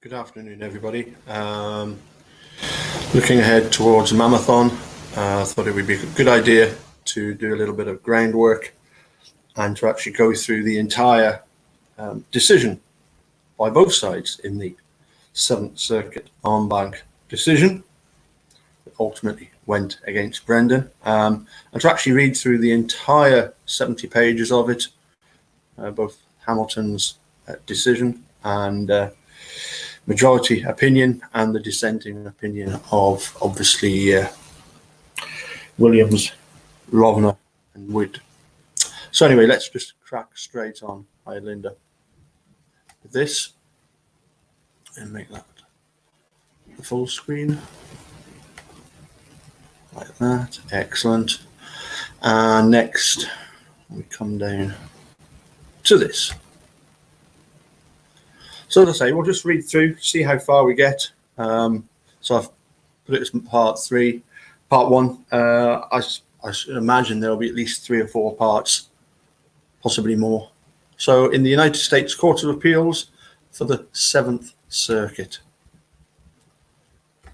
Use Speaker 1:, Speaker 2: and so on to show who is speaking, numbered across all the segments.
Speaker 1: Good afternoon, everybody. Looking ahead towards Mamathon, I thought it would be a good idea to do a little bit of groundwork and to actually go through the entire decision by both sides in the Seventh Circuit en banc decision that ultimately went against Brendan, and to actually read through the entire 70 pages of it, both Hamilton's decision and majority opinion and the dissenting opinion of obviously Williams, Rovner and Wood. So anyway, let's just crack straight on. Hi Linda. With this and make that the full screen like that. Excellent. And next we come down to this. So as I say, we'll just read through, see how far we get. So I've put it as part 3. Part 1, I should imagine there'll be at least 3 or 4 parts, possibly more. So in the United States Court of Appeals for the 7th Circuit,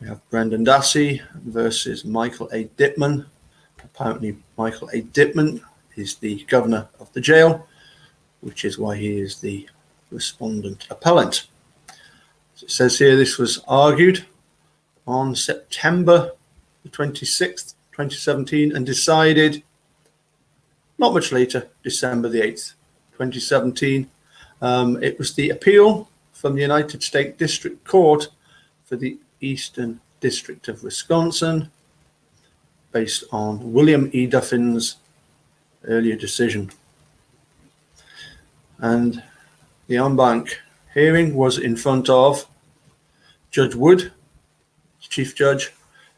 Speaker 1: we have Brendan Dassey versus Michael A. Dittman. Apparently Michael A. Dittman is the governor of the jail, which is why he is the respondent appellant. As it says here, this was argued on September the 26th, 2017, and decided not much later, December the 8th, 2017. It was the appeal from the United States District Court for the Eastern District of Wisconsin, based on William E. Duffin's earlier decision. And the en banc hearing was in front of Judge Wood, Chief Judge,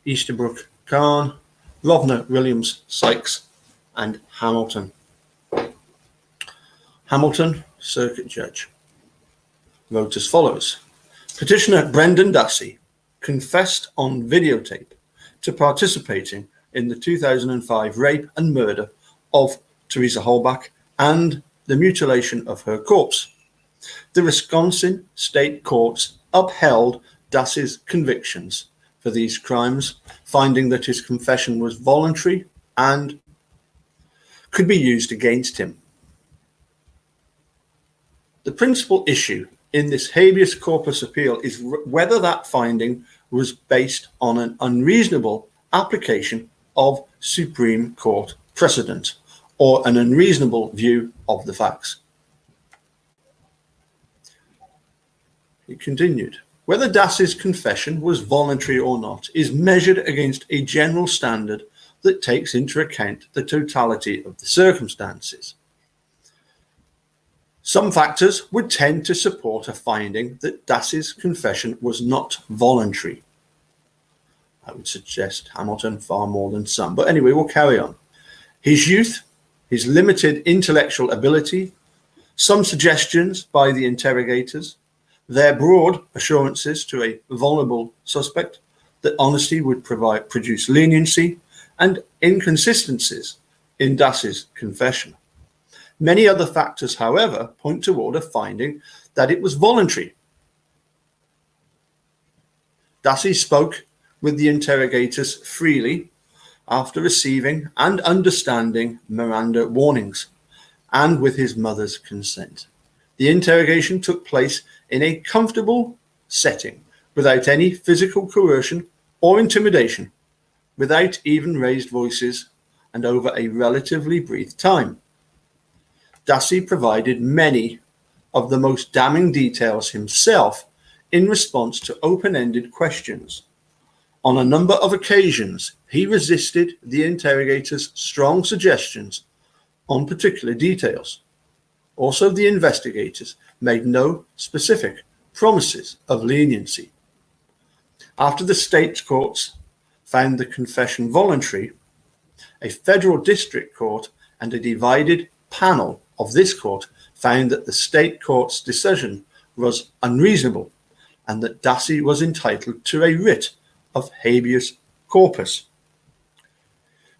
Speaker 1: Easterbrook Khan, Rovner, Williams, Sykes, and Hamilton. Hamilton, Circuit Judge, wrote as follows. Petitioner Brendan Dassey confessed on videotape to participating in the 2005 rape and murder of Teresa Holbach and the mutilation of her corpse. The Wisconsin State Courts upheld Dassey's convictions for these crimes, finding that his confession was voluntary and could be used against him. The principal issue in this habeas corpus appeal is whether that finding was based on an unreasonable application of Supreme Court precedent or an unreasonable view of the facts. It continued, whether Dassey's confession was voluntary or not is measured against a general standard that takes into account the totality of the circumstances. Some factors would tend to support a finding that Dassey's confession was not voluntary. I would suggest Hamilton far more than some, but anyway, we'll carry on. His youth, his limited intellectual ability, some suggestions by the interrogators, their broad assurances to a vulnerable suspect that honesty would produce leniency, and inconsistencies in Dassey's confession. Many other factors, however, point toward a finding that it was voluntary. Dassey spoke with the interrogators freely after receiving and understanding Miranda warnings and with his mother's consent. The interrogation took place in a comfortable setting, without any physical coercion or intimidation, without even raised voices, and over a relatively brief time. Dassey provided many of the most damning details himself in response to open-ended questions. On a number of occasions, he resisted the interrogators' strong suggestions on particular details. Also, the investigators made no specific promises of leniency. After the state courts found the confession voluntary, a federal district court and a divided panel of this court found that the state court's decision was unreasonable and that Dassey was entitled to a writ of habeas corpus.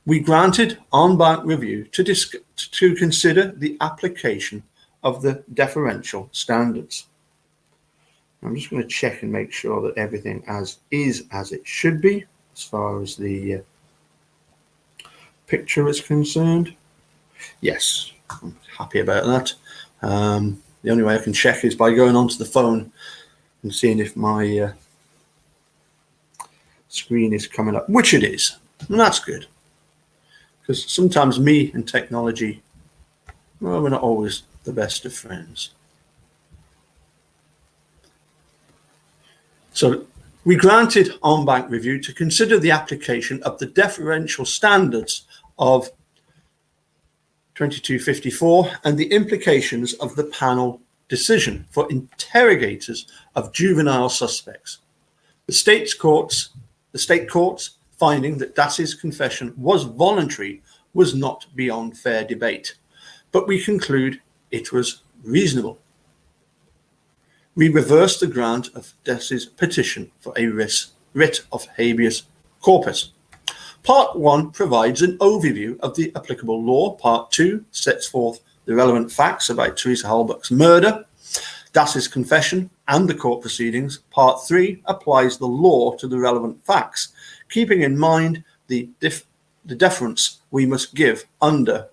Speaker 1: We granted en banc review to consider the application of the deferential standards. I'm just going to check and make sure that everything is as it should be as far as the picture is concerned. Yes, I'm happy about that. The only way I can check is by going onto the phone and seeing if my screen is coming up, which it is, and that's good. Because sometimes me and technology, well, we're not always the best of friends. So we granted en banc review to consider the application of the deferential standards of 2254 and the implications of the panel decision for interrogators of juvenile suspects. The state court's finding that Dassey's confession was voluntary was not beyond fair debate, but we conclude it was reasonable. We reversed the grant of Dassey's petition for a writ of habeas corpus. Part 1 provides an overview of the applicable law. Part 2 sets forth the relevant facts about Teresa Halbach's murder, Dassey's confession, and the court proceedings. Part 3 applies the law to the relevant facts, keeping in mind the deference we must give under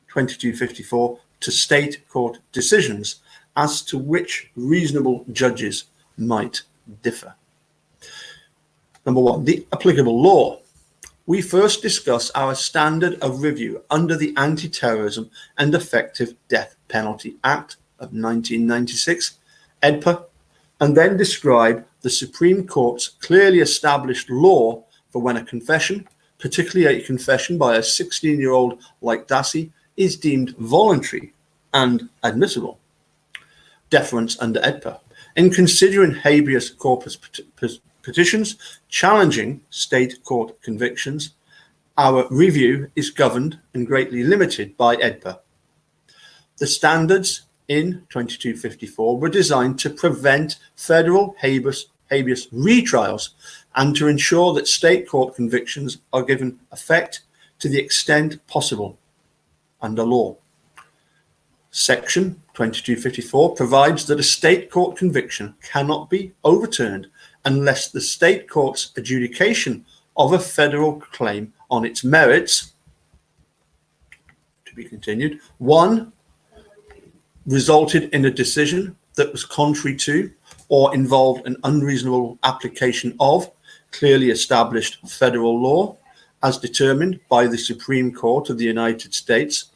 Speaker 1: 2254 to state court decisions as to which reasonable judges might differ. Number 1, the applicable law. We first discuss our standard of review under the Anti-Terrorism and Effective Death Penalty Act of 1996, EDPA, and then describe the Supreme Court's clearly established law for when a confession, particularly a confession by a 16-year-old like Dassey, is deemed voluntary and admissible. Deference under EDPA. In considering habeas corpus petitions challenging state court convictions, our review is governed and greatly limited by EDPA. The standards in 2254 were designed to prevent federal habeas retrials and to ensure that state court convictions are given effect to the extent possible under law. Section 2254 provides that a state court conviction cannot be overturned unless the state court's adjudication of a federal claim on its merits, to be continued, 1, resulted in a decision that was contrary to or involved an unreasonable application of clearly established federal law as determined by the Supreme Court of the United States,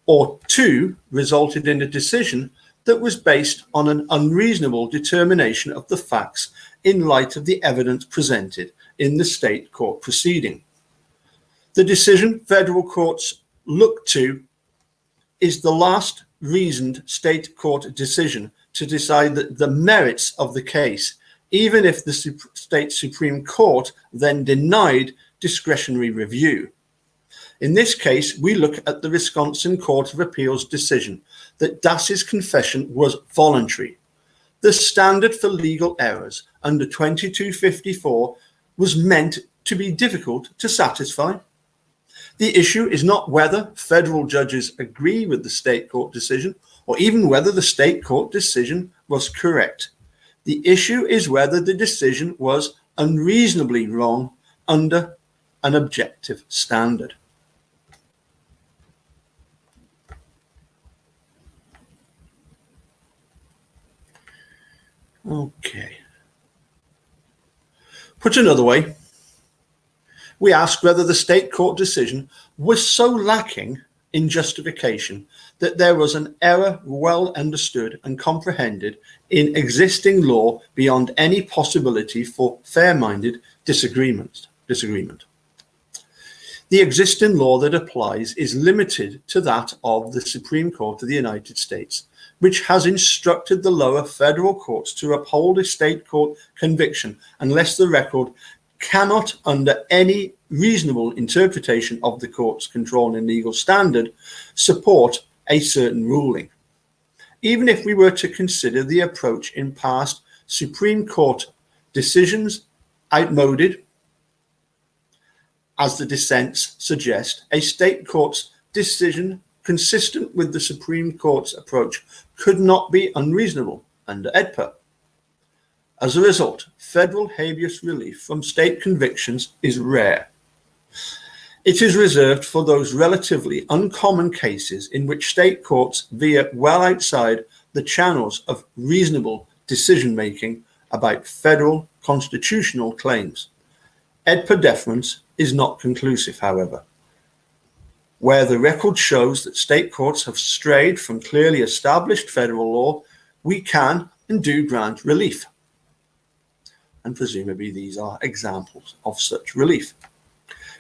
Speaker 1: or 2, resulted in a decision that was based on an unreasonable determination of the facts in light of the evidence presented in the state court proceeding. The decision federal courts look to is the last reasoned state court decision to decide the merits of the case, even if the state Supreme Court then denied discretionary review. In this case, we look at the Wisconsin Court of Appeals decision that Dassey's confession was voluntary. The standard for legal errors under 2254 was meant to be difficult to satisfy. The issue is not whether federal judges agree with the state court decision or even whether the state court decision was correct. The issue is whether the decision was unreasonably wrong under an objective standard. Okay. Put another way, we ask whether the state court decision was so lacking in justification that there was an error well understood and comprehended in existing law beyond any possibility for fair-minded disagreement. The existing law that applies is limited to that of the Supreme Court of the United States, which has instructed the lower federal courts to uphold a state court conviction unless the record cannot, under any reasonable interpretation of the court's controlling legal standard, support a certain ruling. Even if we were to consider the approach in past Supreme Court decisions outmoded, as the dissents suggest, a state court's decision consistent with the Supreme Court's approach could not be unreasonable under EDPA. As a result, federal habeas relief from state convictions is rare. It is reserved for those relatively uncommon cases in which state courts veer well outside the channels of reasonable decision-making about federal constitutional claims. EDPA deference is not conclusive, however. Where the record shows that state courts have strayed from clearly established federal law, we can and do grant relief. And presumably these are examples of such relief.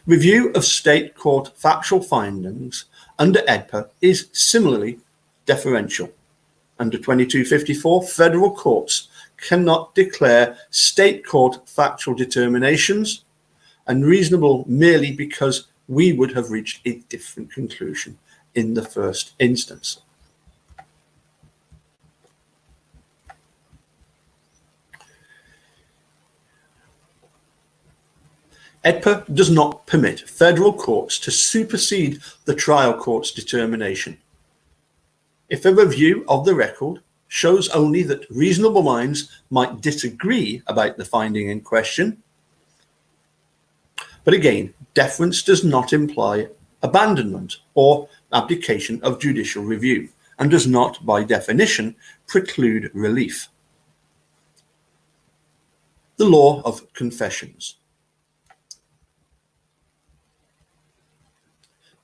Speaker 1: Review of state court factual findings under EDPA is similarly deferential. Under 2254, federal courts cannot declare state court factual determinations unreasonable merely because we would have reached a different conclusion in the first instance. EDPA does not permit federal courts to supersede the trial court's determination. If a review of the record shows only that reasonable minds might disagree about the finding in question, but again, deference does not imply abandonment or abdication of judicial review and does not, by definition, preclude relief. The law of confessions.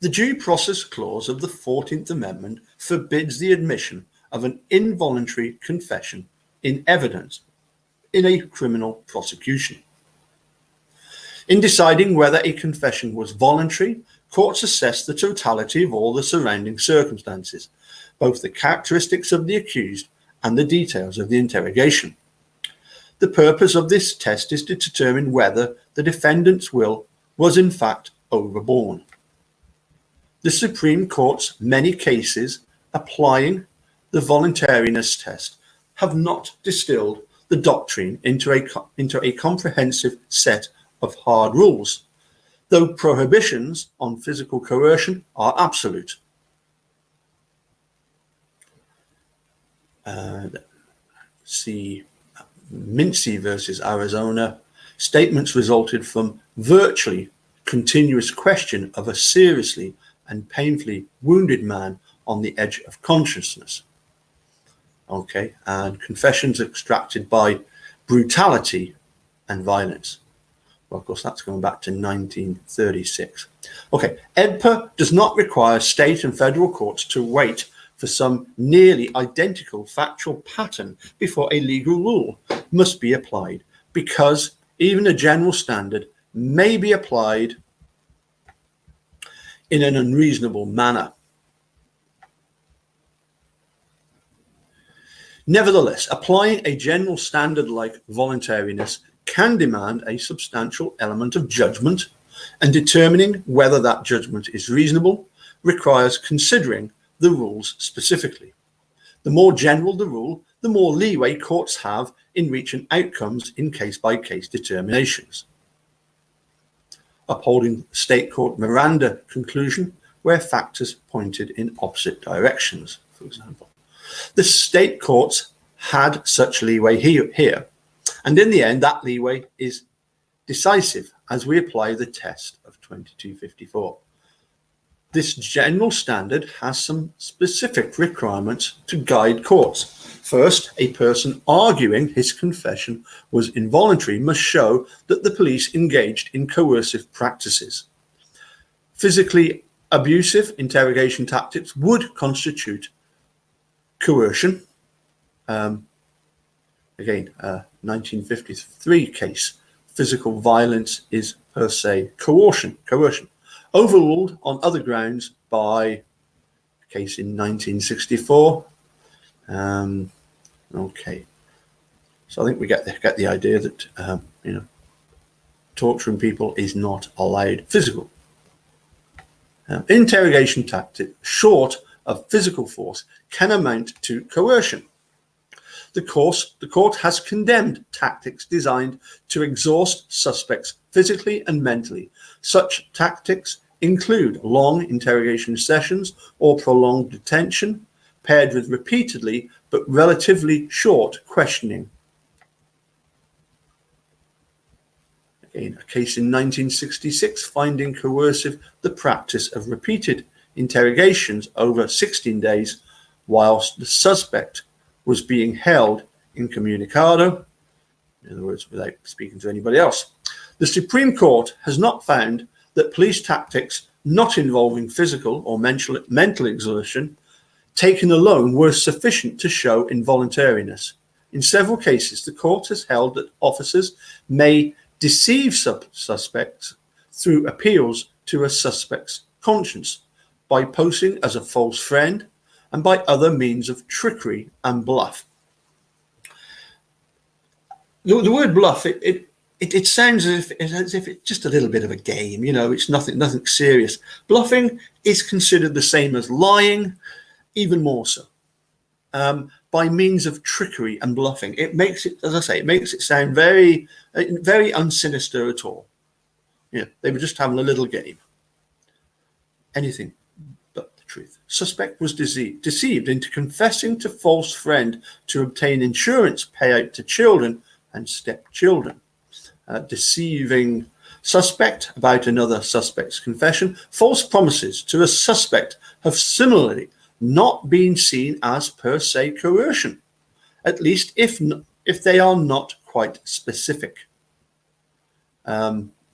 Speaker 1: The Due Process Clause of the 14th Amendment forbids the admission of an involuntary confession in evidence in a criminal prosecution. In deciding whether a confession was voluntary, courts assess the totality of all the surrounding circumstances, both the characteristics of the accused and the details of the interrogation. The purpose of this test is to determine whether the defendant's will was in fact overborne. The Supreme Court's many cases applying the voluntariness test have not distilled the doctrine into a comprehensive set of hard rules, though prohibitions on physical coercion are absolute. See Mincy versus Arizona. Statements resulted from virtually continuous question of a seriously and painfully wounded man on the edge of consciousness. Okay, and confessions extracted by brutality and violence. Well, of course, that's going back to 1936. Okay, EDPA does not require state and federal courts to wait for some nearly identical factual pattern before a legal rule must be applied, because even a general standard may be applied in an unreasonable manner. Nevertheless, applying a general standard like voluntariness can demand a substantial element of judgment, and determining whether that judgment is reasonable requires considering the rules specifically. The more general the rule, the more leeway courts have in reaching outcomes in case-by-case determinations. Upholding state court Miranda conclusion where factors pointed in opposite directions, for example. The state courts had such leeway here, and in the end that leeway is decisive as we apply the test of 2254. This general standard has some specific requirements to guide courts. First, a person arguing his confession was involuntary must show that the police engaged in coercive practices. Physically abusive interrogation tactics would constitute coercion. 1953 case, physical violence is per se coercion. Overruled on other grounds by a case in 1964. Okay, so I think we get the idea that torturing people is not allowed. Physical interrogation tactic short of physical force can amount to coercion. The court has condemned tactics designed to exhaust suspects physically and mentally. Such tactics include long interrogation sessions or prolonged detention, paired with repeatedly but relatively short questioning. Again, a case in 1966 finding coercive the practice of repeated interrogations over 16 days whilst the suspect was being held incommunicado, in other words, without speaking to anybody else. The Supreme Court has not found that police tactics not involving physical or mental exertion taken alone were sufficient to show involuntariness. In several cases, the court has held that officers may deceive suspects through appeals to a suspect's conscience by posing as a false friend and by other means of trickery and bluff. The word bluff, it sounds as if it's just a little bit of a game, it's nothing serious. Bluffing is considered the same as lying, even more so. By means of trickery and bluffing. It makes it, as I say, it makes it sound very, very unsinister at all. They were just having a little game. Anything but the truth. Suspect was deceived into confessing to false friend to obtain insurance payout to children and stepchildren. Deceiving suspect about another suspect's confession. False promises to a suspect have similarly not been seen as per se coercion, at least if they are not quite specific.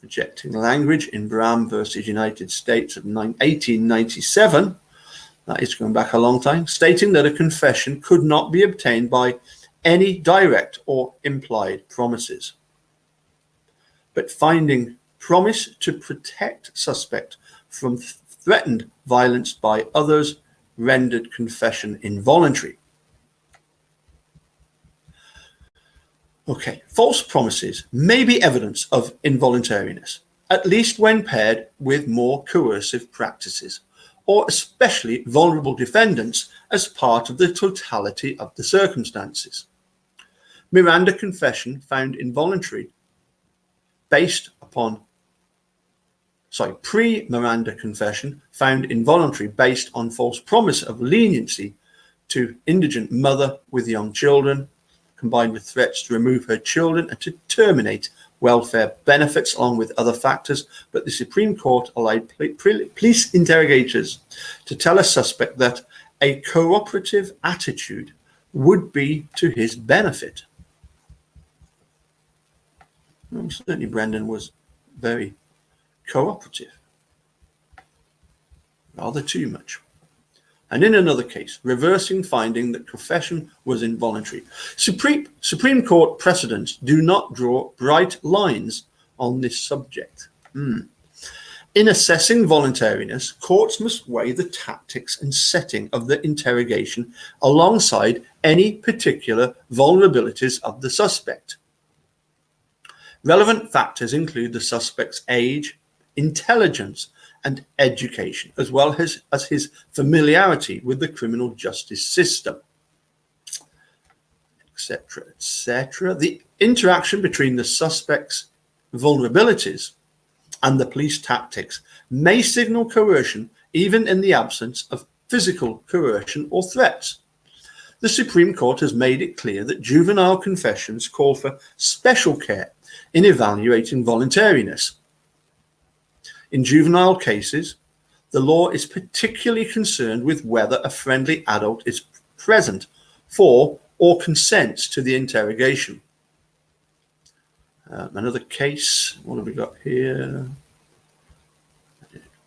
Speaker 1: Rejecting language in Bram versus United States of 1897, that is going back a long time, stating that a confession could not be obtained by any direct or implied promises, but finding promise to protect suspect from threatened violence by others rendered confession involuntary. Okay, false promises may be evidence of involuntariness, at least when paired with more coercive practices, or especially vulnerable defendants as part pre-Miranda confession found involuntary based on false promise of leniency to indigent mother with young children, combined with threats to remove her children and to terminate welfare benefits, along with other factors. But the Supreme Court allowed police interrogators to tell a suspect that a cooperative attitude would be to his benefit. Well, certainly Brendan was very cooperative, rather too much. And in another case, reversing finding that confession was involuntary. Supreme Court precedents do not draw bright lines on this subject. In assessing voluntariness, courts must weigh the tactics and setting of the interrogation alongside any particular vulnerabilities of the suspect. Relevant factors include the suspect's age, intelligence, and education, as well as his familiarity with the criminal justice system, etc., etc. The interaction between the suspect's vulnerabilities and the police tactics may signal coercion even in the absence of physical coercion or threats. The Supreme Court has made it clear that juvenile confessions call for special care in evaluating voluntariness. In juvenile cases, the law is particularly concerned with whether a friendly adult is present for or consents to the interrogation. Another case, what have we got here?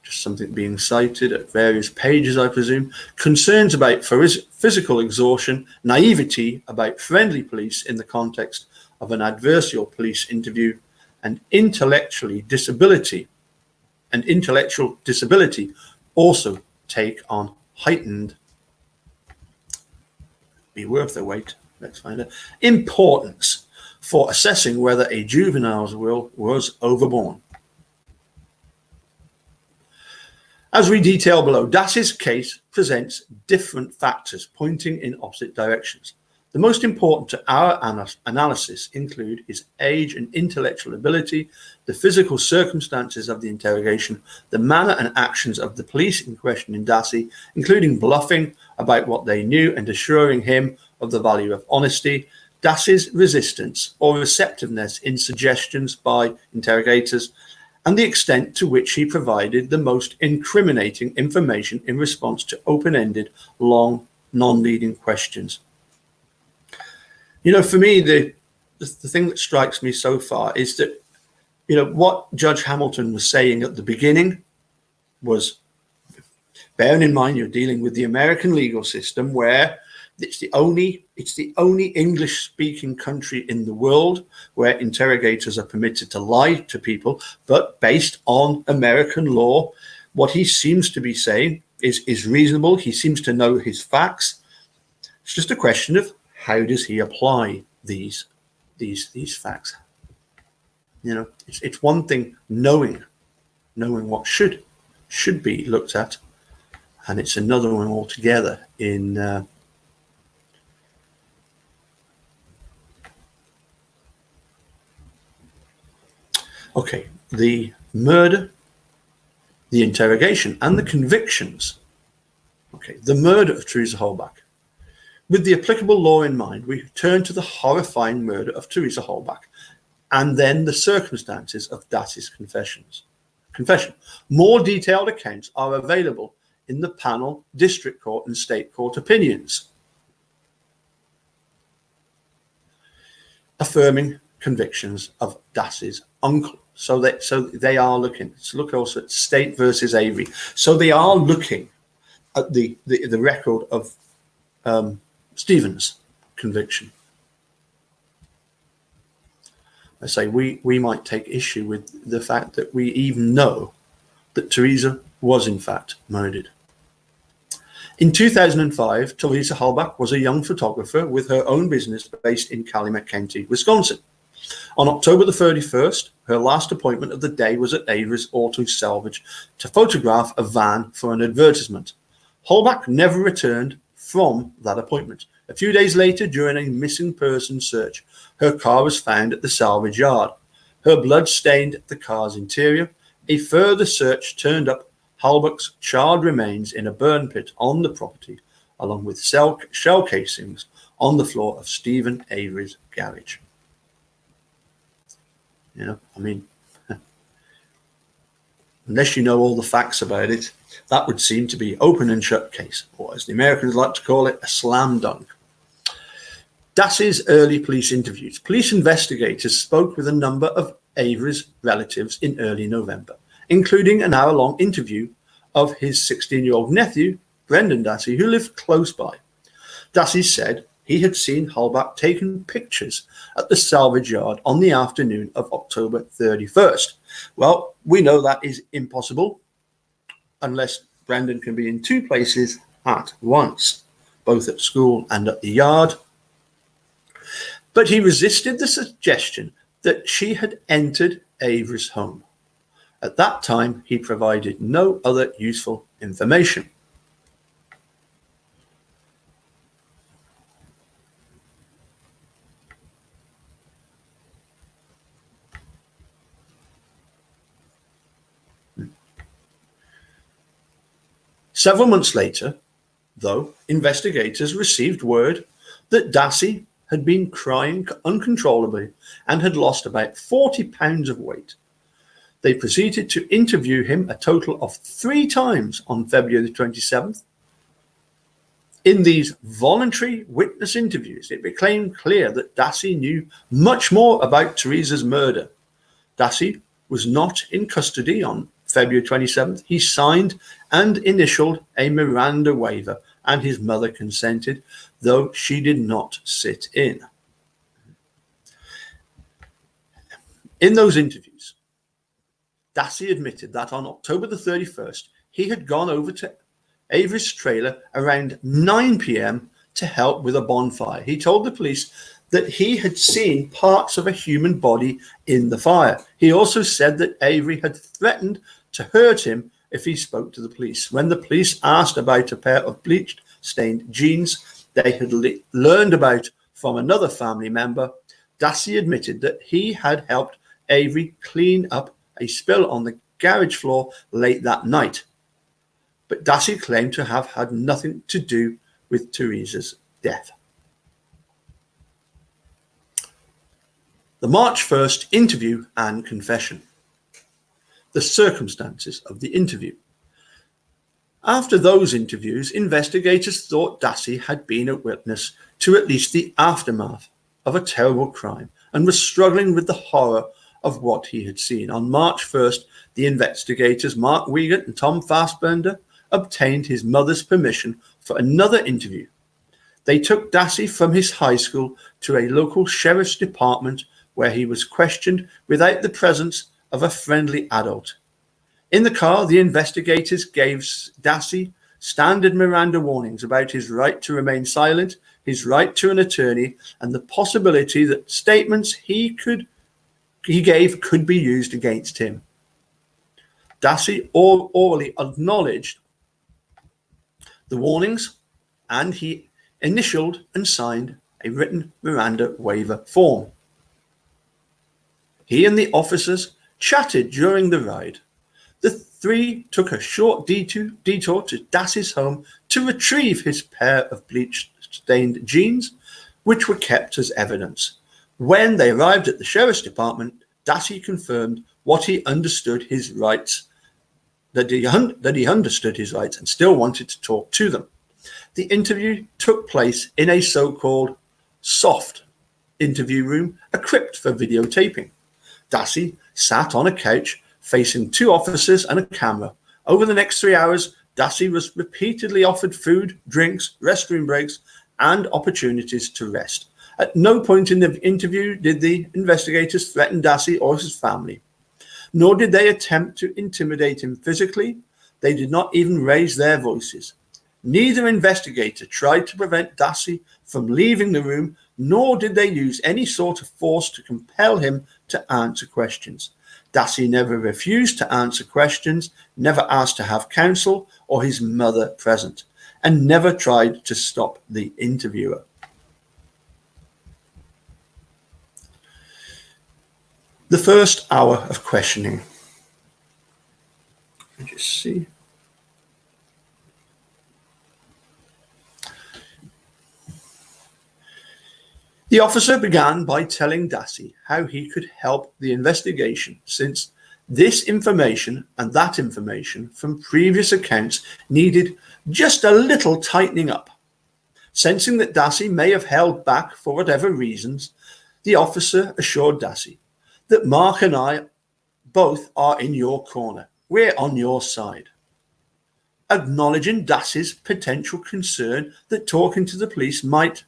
Speaker 1: Just something being cited at various pages, I presume. Concerns about physical exhaustion, naivety about friendly police in the context of an adversarial police interview, and intellectual disability also take on heightened, be worth their weight, let's find out, importance for assessing whether a juvenile's will was overborne. As we detail below, Dassey's case presents different factors pointing in opposite directions. The most important to our analysis include his age and intellectual ability, the physical circumstances of the interrogation, the manner and actions of the police in question in Dassey, including bluffing about what they knew and assuring him of the value of honesty, Dassey's resistance or receptiveness in suggestions by interrogators, and the extent to which he provided the most incriminating information in response to open-ended, long, non-leading questions. For me, the thing that strikes me so far is that, what Judge Hamilton was saying at the beginning was, bearing in mind you're dealing with the American legal system, where it's the only English-speaking country in the world where interrogators are permitted to lie to people, but based on American law, what he seems to be saying is reasonable. He seems to know his facts. It's just a question of how does he apply these facts. It's one thing knowing what should be looked at, and it's another one altogether in okay, the murder, the interrogation, and the convictions. Okay, the murder of Teresa Halbach. With the applicable law in mind, we turn to the horrifying murder of Teresa Halbach, and then the circumstances of Dassey's confession. More detailed accounts are available in the panel, district court, and state court opinions, affirming convictions of Dassey's uncle. So they are looking. Let's look also at State versus Avery. So they are looking at the record of Stephen's conviction. I say we might take issue with the fact that we even know that Teresa was in fact murdered. In 2005, Teresa Halbach was a young photographer with her own business based in Calumet County, Wisconsin. On October the 31st, her last appointment of the day was at Avery's Auto Salvage to photograph a van for an advertisement. Halbach never returned from that appointment. A few days later, during a missing person search, her car was found at the salvage yard. Her blood stained the car's interior. A further search turned up Halbach's charred remains in a burn pit on the property, along with shell casings on the floor of Stephen Avery's garage. Unless you know all the facts about it, that would seem to be open and shut case, or as the Americans like to call it, a slam dunk. Dassey's early police interviews. Police investigators spoke with a number of Avery's relatives in early November, including an hour-long interview of his 16-year-old nephew, Brendan Dassey, who lived close by. Dassey said he had seen Halbach taking pictures at the salvage yard on the afternoon of October 31st. Well, we know that is impossible unless Brendan can be in two places at once, both at school and at the yard. But he resisted the suggestion that she had entered Avery's home. At that time, he provided no other useful information. Several months later, though, investigators received word that Dassey had been crying uncontrollably and had lost about 40 pounds of weight. They proceeded to interview him a total of 3 times on February 27th. In these voluntary witness interviews, it became clear that Dassey knew much more about Teresa's murder. Dassey was not in custody on February 27th. He signed and initialed a Miranda waiver, and his mother consented, though she did not sit in. In those interviews, Dassey admitted that on October the 31st, he had gone over to Avery's trailer around 9 p.m. to help with a bonfire. He told the police that he had seen parts of a human body in the fire. He also said that Avery had threatened to hurt him if he spoke to the police. When the police asked about a pair of bleached, stained jeans they had learned about from another family member, Dassey admitted that he had helped Avery clean up a spill on the garage floor late that night. But Dassey claimed to have had nothing to do with Teresa's death. The March 1st interview and confession. The circumstances of the interview. After those interviews, investigators thought Dassey had been a witness to at least the aftermath of a terrible crime and was struggling with the horror of what he had seen. On March 1st, the investigators, Mark Wiegert and Tom Fassbender, obtained his mother's permission for another interview. They took Dassey from his high school to a local sheriff's department where he was questioned without the presence of a friendly adult. In the car, the investigators gave Dassey standard Miranda warnings about his right to remain silent, his right to an attorney, and the possibility that statements he gave could be used against him. Dassey orally acknowledged the warnings, and he initialed and signed a written Miranda waiver form. He and the officers chatted during the ride. The three took a short detour to Dassey's home to retrieve his pair of bleach-stained jeans, which were kept as evidence. When they arrived at the sheriff's department, Dassey confirmed what he understood his rights, that he understood his rights and still wanted to talk to them. The interview took place in a so-called soft interview room equipped for videotaping. Dassey sat on a couch facing two officers and a camera. Over the next 3 hours, Dassey was repeatedly offered food, drinks, restroom breaks, and opportunities to rest. At no point in the interview did the investigators threaten Dassey or his family, nor did they attempt to intimidate him physically. They did not even raise their voices. Neither investigator tried to prevent Dassey from leaving the room, nor did they use any sort of force to compel him to answer questions. Dassey never refused to answer questions, never asked to have counsel or his mother present, and never tried to stop the interviewer. The first hour of questioning. Let me just see. The officer began by telling Dassey how he could help the investigation, since this information and that information from previous accounts needed just a little tightening up. Sensing that Dassey may have held back for whatever reasons, the officer assured Dassey that Mark and I both are in your corner. We're on your side. Acknowledging Dassey's potential concern that talking to the police meant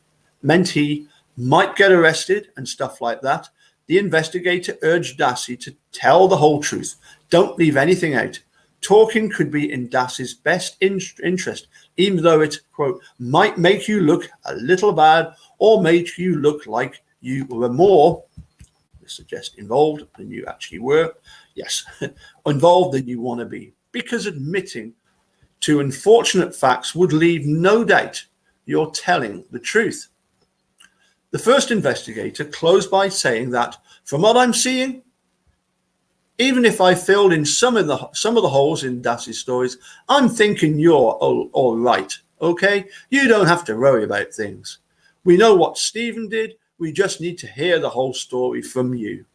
Speaker 1: he might get arrested and stuff like that, the investigator urged Dassey to tell the whole truth. Don't leave anything out. Talking could be in Dassey's best interest, even though it, quote, might make you look a little bad or make you look like you were more, this suggests involved than you actually were. Yes, involved than you want to be, because admitting to unfortunate facts would leave no doubt you're telling the truth. The first investigator closed by saying that, from what I'm seeing, even if I filled in some of the holes in Dassey's stories, I'm thinking you're all right, okay? You don't have to worry about things. We know what Stephen did. We just need to hear the whole story from you.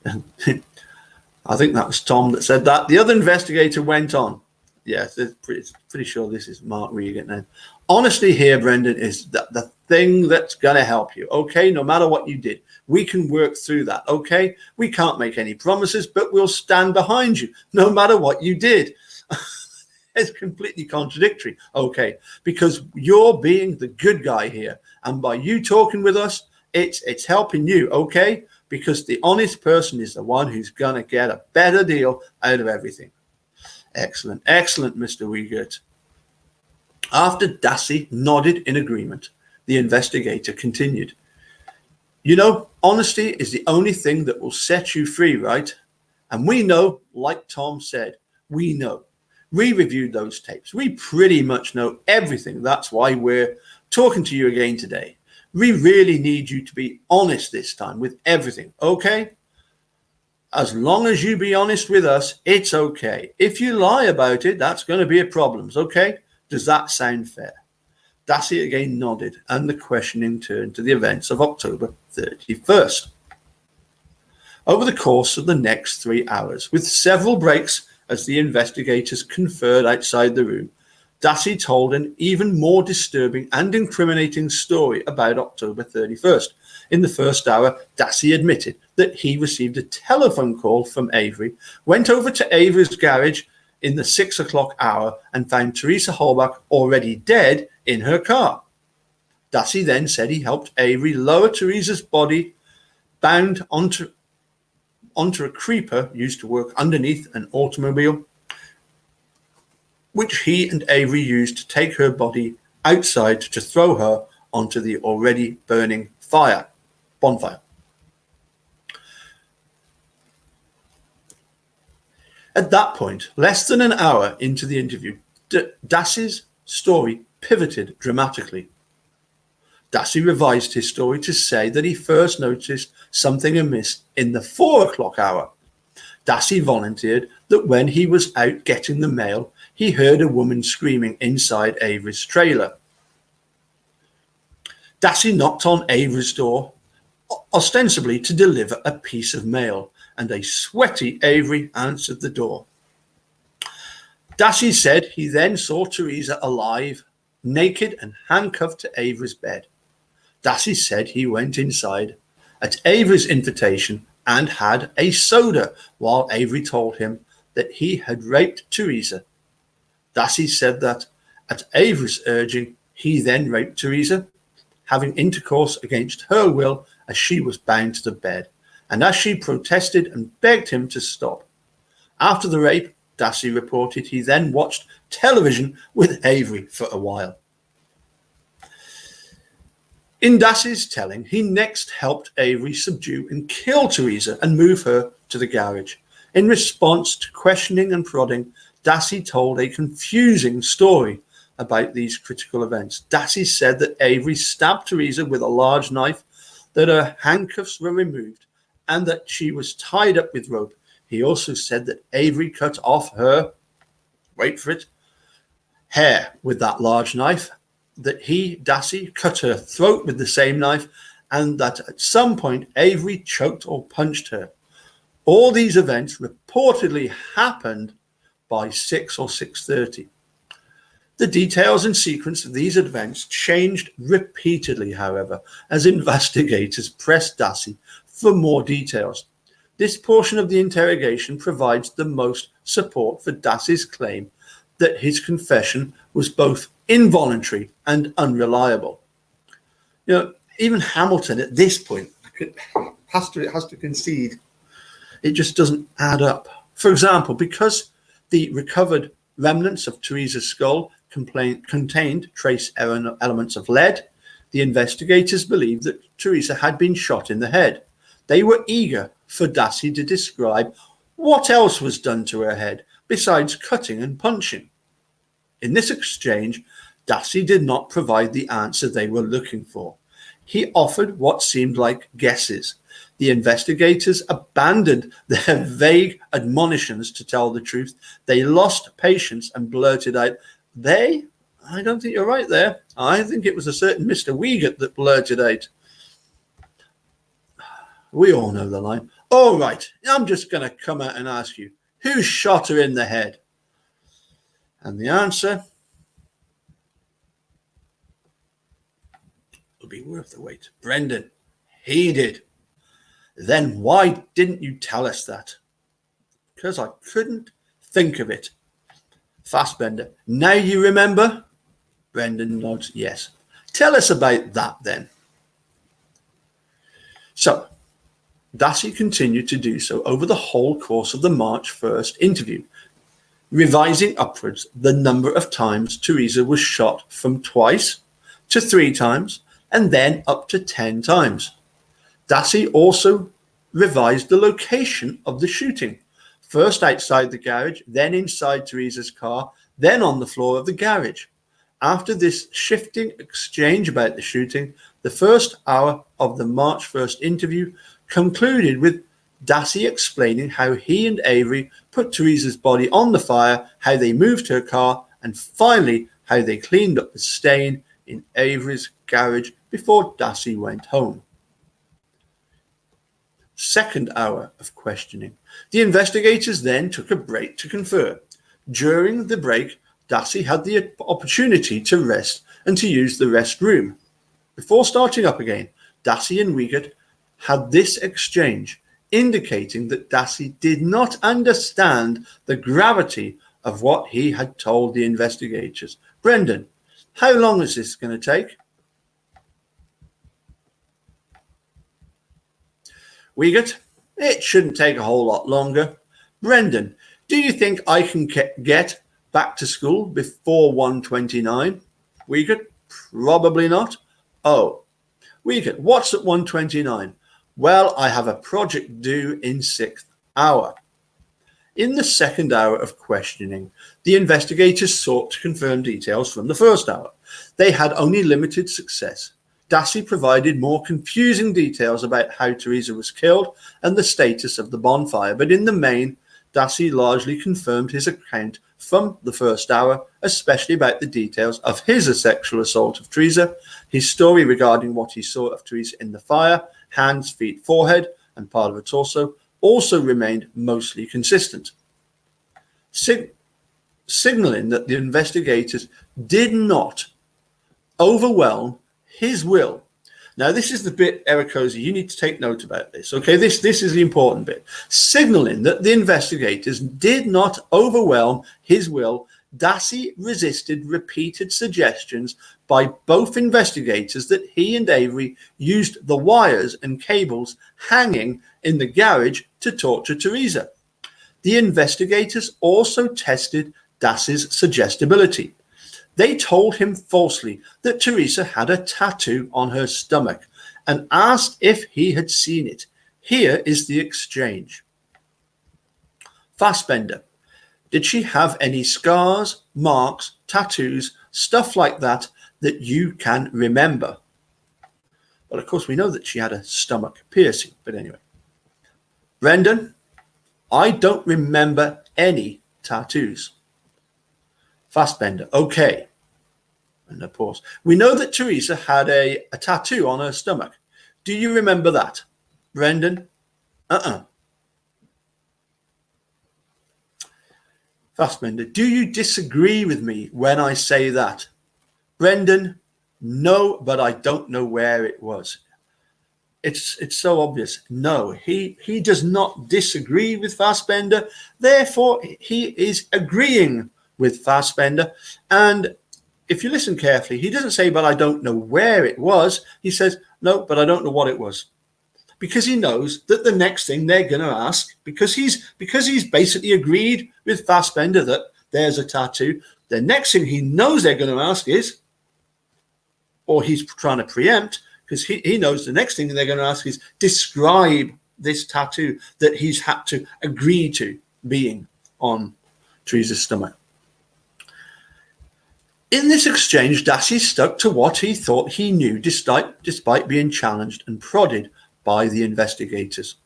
Speaker 1: I think that was Tom that said that. The other investigator went on. Yes, pretty sure this is Mark Wiegert now. Honesty here, Brendan, is the thing that's going to help you, okay? No matter what you did, we can work through that, okay? We can't make any promises, but we'll stand behind you no matter what you did. It's completely contradictory, okay? Because you're being the good guy here, and by you talking with us, it's helping you, okay? Because the honest person is the one who's going to get a better deal out of everything. Excellent, excellent, Mr. Wiegert. After Dassey nodded in agreement, the investigator continued. You know, honesty is the only thing that will set you free, right? And we know, like Tom said, we know. We reviewed those tapes. We pretty much know everything. That's why we're talking to you again today. We really need you to be honest this time with everything, okay? As long as you be honest with us, it's okay. If you lie about it, that's going to be a problem, okay? Does that sound fair? Dassey again nodded, and the questioning turned to the events of October 31st. over the course of the next 3 hours, with several breaks as the investigators conferred outside the room. Dassey told an even more disturbing and incriminating story about October 31st. In the first hour, Dassey admitted that he received a telephone call from Avery, went over to Avery's garage in the 6 o'clock hour and found Teresa Holbach already dead in her car. Dassey then said he helped Avery lower Teresa's body, bound onto a creeper used to work underneath an automobile, which he and Avery used to take her body outside to throw her onto the already burning bonfire. At that point, less than an hour into the interview, Dassey's story pivoted dramatically. Dassey revised his story to say that he first noticed something amiss in the 4 o'clock hour. Dassey volunteered that when he was out getting the mail, he heard a woman screaming inside Avery's trailer. Dassey knocked on Avery's door, ostensibly to deliver a piece of mail, and a sweaty Avery answered the door. Dassey said he then saw Teresa alive, naked and handcuffed to Avery's bed. Dassey said he went inside at Avery's invitation and had a soda, while Avery told him that he had raped Teresa. Dassey said that at Avery's urging, he then raped Teresa, having intercourse against her will as she was bound to the bed, and as she protested and begged him to stop. After the rape, Dassey reported he then watched television with Avery for a while. In Dassey's telling, he next helped Avery subdue and kill Teresa and move her to the garage. In response to questioning and prodding, Dassey told a confusing story about these critical events. Dassey said that Avery stabbed Teresa with a large knife, that her handcuffs were removed, and that she was tied up with rope. He also said that Avery cut off her, wait for it, hair with that large knife, that he, Dassey, cut her throat with the same knife, and that at some point Avery choked or punched her. All these events reportedly happened by 6 or 6:30. The details and sequence of these events changed repeatedly, however, as investigators pressed Dassey for more details. This portion of the interrogation provides the most support for Dassey's claim that his confession was both involuntary and unreliable. You know, even Hamilton at this point has to concede it just doesn't add up. For example, because the recovered remnants of Teresa's skull contained trace elements of lead, the investigators believed that Teresa had been shot in the head. They were eager for Dassey to describe what else was done to her head besides cutting and punching. In this exchange, Dassey did not provide the answer they were looking for. He offered what seemed like guesses. The investigators abandoned their vague admonitions to tell the truth. They lost patience and blurted out, I don't think you're right there. I think it was a certain Mr. Wiegert that blurted out. We all know the line. All right, I'm just going to come out and ask you, who shot her in the head? And the answer will be worth the wait. Brendan, he did. Then why didn't you tell us that? Because I couldn't think of it. Fassbender, now you remember? Brendan nods, yes. Tell us about that then. So, Dassey continued to do so over the whole course of the March 1st interview, revising upwards the number of times Teresa was shot from twice to 3 times and then up to 10 times. Dassey also revised the location of the shooting, first outside the garage, then inside Teresa's car, then on the floor of the garage. After this shifting exchange about the shooting, the first hour of the March 1st interview concluded with Dassey explaining how he and Avery put Teresa's body on the fire, how they moved her car, and finally how they cleaned up the stain in Avery's garage before Dassey went home. Second hour of questioning. The investigators then took a break to confer. During the break, Dassey had the opportunity to rest and to use the restroom. Before starting up again, Dassey and Wiegert had this exchange, indicating that Dassey did not understand the gravity of what he had told the investigators. Brendan, how long is this going to take? Wiegert, it shouldn't take a whole lot longer. Brendan, do you think I can get back to school before 1:29? Wiegert, probably not. Oh, Wiegert, what's at 1:29? Well, I have a project due in 6th hour. In the second hour of questioning, the investigators sought to confirm details from the first hour. They had only limited success. Dassey provided more confusing details about how Teresa was killed and the status of the bonfire, but in the main, Dassey largely confirmed his account from the first hour, especially about the details of his sexual assault of Teresa. His story regarding what he saw of Teresa in the fire, hands, feet, forehead, and part of her torso, also remained mostly consistent, signaling that the investigators did not overwhelm his will. Now, this is the bit, Eric Cozy, you need to take note about this, okay? This is the important bit. Signaling that the investigators did not overwhelm his will, Dassey resisted repeated suggestions by both investigators that he and Avery used the wires and cables hanging in the garage to torture Teresa. The investigators also tested Dassey's suggestibility. They told him falsely that Teresa had a tattoo on her stomach and asked if he had seen it. Here is the exchange. Fassbender, did she have any scars, marks, tattoos, stuff like that that you can remember? Well, of course, we know that she had a stomach piercing, but anyway. Brendan, I don't remember any tattoos. Fassbender, okay. And of course, we know that Teresa had a tattoo on her stomach. Do you remember that? Brendan? Fassbender, do you disagree with me when I say that? Brendan, no, but I don't know where it was. It's so obvious. No, he does not disagree with Fassbender. Therefore, he is agreeing with Fassbender. And if you listen carefully, he doesn't say, but I don't know where it was. He says, no, but I don't know what it was. Because he knows that the next thing they're going to ask, because he's basically agreed with Fassbender that there's a tattoo, the next thing he knows they're going to ask is, or he's trying to preempt, because he knows the next thing they're going to ask is, describe this tattoo that he's had to agree to being on Teresa's stomach. In this exchange, Dassey stuck to what he thought he knew, despite being challenged and prodded by the investigators.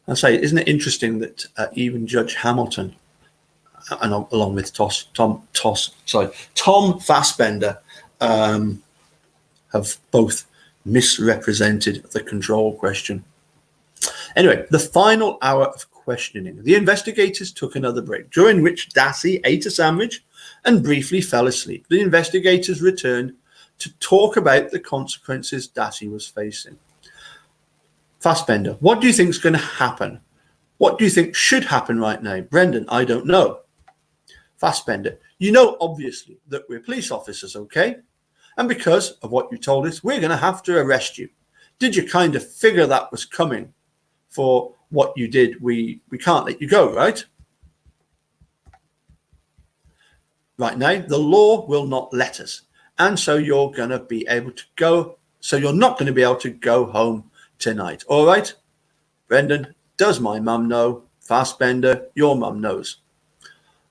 Speaker 1: I say, isn't it interesting that even Judge Hamilton, and along with Tom Fassbender, have both misrepresented the control question. Anyway, the final hour of questioning. The investigators took another break, during which Dassey ate a sandwich and briefly fell asleep. The investigators returned to talk about the consequences Dassey was facing. Fassbender, what do you think is going to happen? What do you think should happen right now? Brendan, I don't know. Fassbender, you know obviously that we're police officers, okay? And because of what you told us, we're going to have to arrest you. Did you kind of figure that was coming for what you did? We can't let you go, right? Right now, the law will not let us. And so you're going to be able to go. So you're not going to be able to go home tonight. All right? Brendan, does my mum know? Fassbender, your mum knows.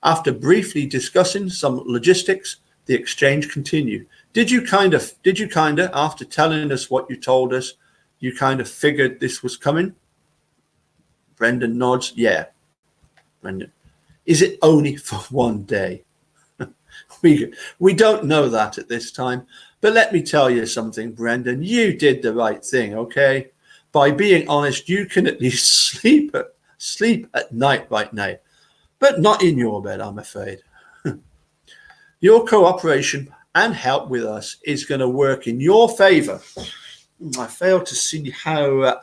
Speaker 1: After briefly discussing some logistics, the exchange continued. Did you kind of, after telling us what you told us, you kind of figured this was coming? Brendan nods. Yeah. Brendan, is it only for one day? We don't know that at this time, but let me tell you something, Brendan. You did the right thing, okay? by being honest, you can at least sleep at night right now, but not in your bed, I'm afraid. Your cooperation and help with us is going to work in your favor. I fail to see how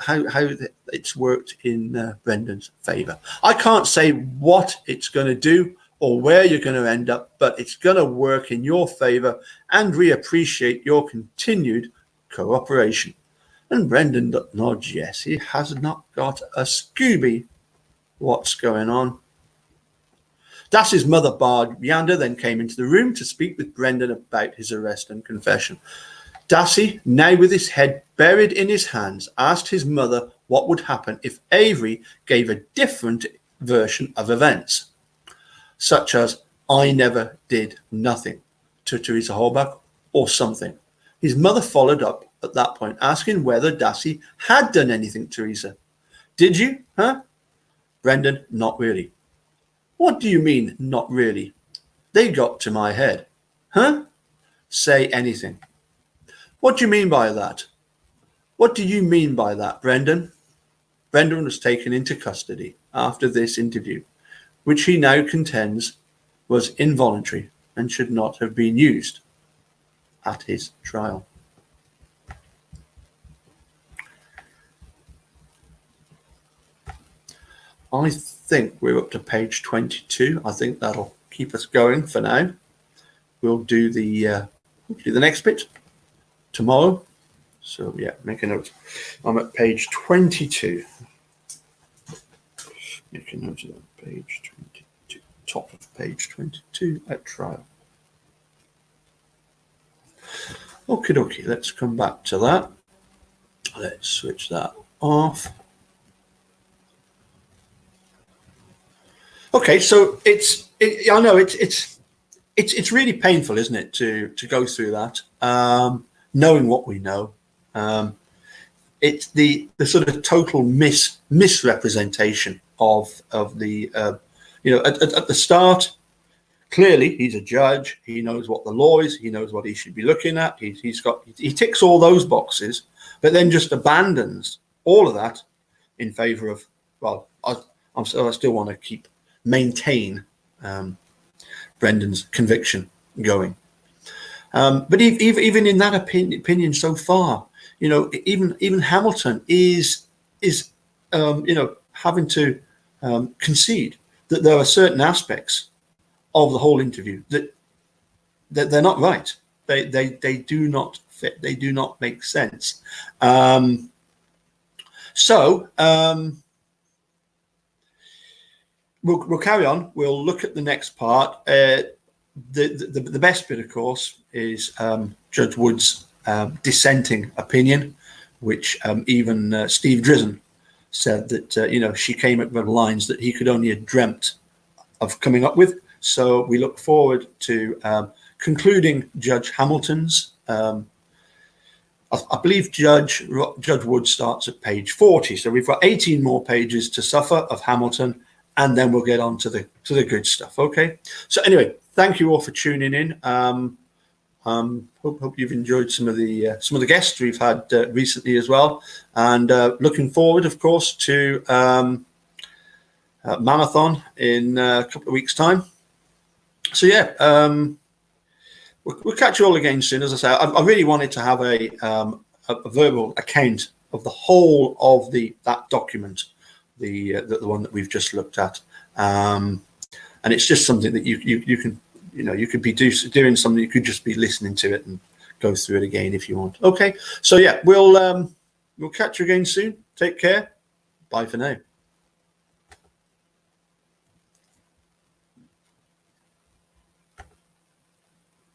Speaker 1: it's worked in Brendan's favor. I can't say what it's going to do or where you're going to end up, but it's going to work in your favor, and we appreciate your continued cooperation. And Brendan nods yes. He has not got a Scooby. What's going on? Dassey's mother, Barb-Yander, then came into the room to speak with Brendan about his arrest and confession. Dassey, now with his head buried in his hands, asked his mother what would happen if Avery gave a different version of events, such as, "I never did nothing" to Teresa Holbach or something. His mother followed up at that point, asking whether Dassey had done anything to Teresa. "Did you, huh?" Brendan, "Not really." "What do you mean, not really?" "They got to my head." "Huh?" "Say anything." "What do you mean by that?" "What do you mean by that, Brendan?" Brendan was taken into custody after this interview, which he now contends was involuntary and should not have been used at his trial. I think we're up to page 22. I think that'll keep us going for now. We'll do the next bit tomorrow. So yeah, make a note. I'm at page 22. Make a note of that, page 22, top of page 22 at trial. Okie dokie, let's come back to that. Let's switch that off. Okay, so I know it's really painful, isn't it, to go through that, knowing what we know. It's the sort of total misrepresentation of the at the start. Clearly, he's a judge. He knows what the law is. He knows what he should be looking at. He ticks all those boxes, but then just abandons all of that in favor of, well, I still want to maintain Brendan's conviction going. But even in that opinion so far, even Hamilton is having to concede that there are certain aspects of the whole interview that they're not right. They do not fit. They do not make sense. We'll carry on. We'll look at the next part. The best bit, of course, is Judge Wood's dissenting opinion, which even Steve Drizzen said that she came up with lines that he could only have dreamt of coming up with. So we look forward to concluding Judge Hamilton's. I believe Judge Wood starts at page 40. So we've got 18 more pages to suffer of Hamilton, and then we'll get on to the good stuff. Okay. So anyway, thank you all for tuning in. Hope you've enjoyed some of the guests we've had recently as well, and looking forward, of course, to Marathon in a couple of weeks' time. So yeah, we'll catch you all again soon. As I say, I really wanted to have a verbal account of the whole of that document, the one that we've just looked at, and it's just something that you can. You could be doing something. You could just be listening to it and go through it again if you want. Okay. So yeah, we'll catch you again soon. Take care. Bye for now.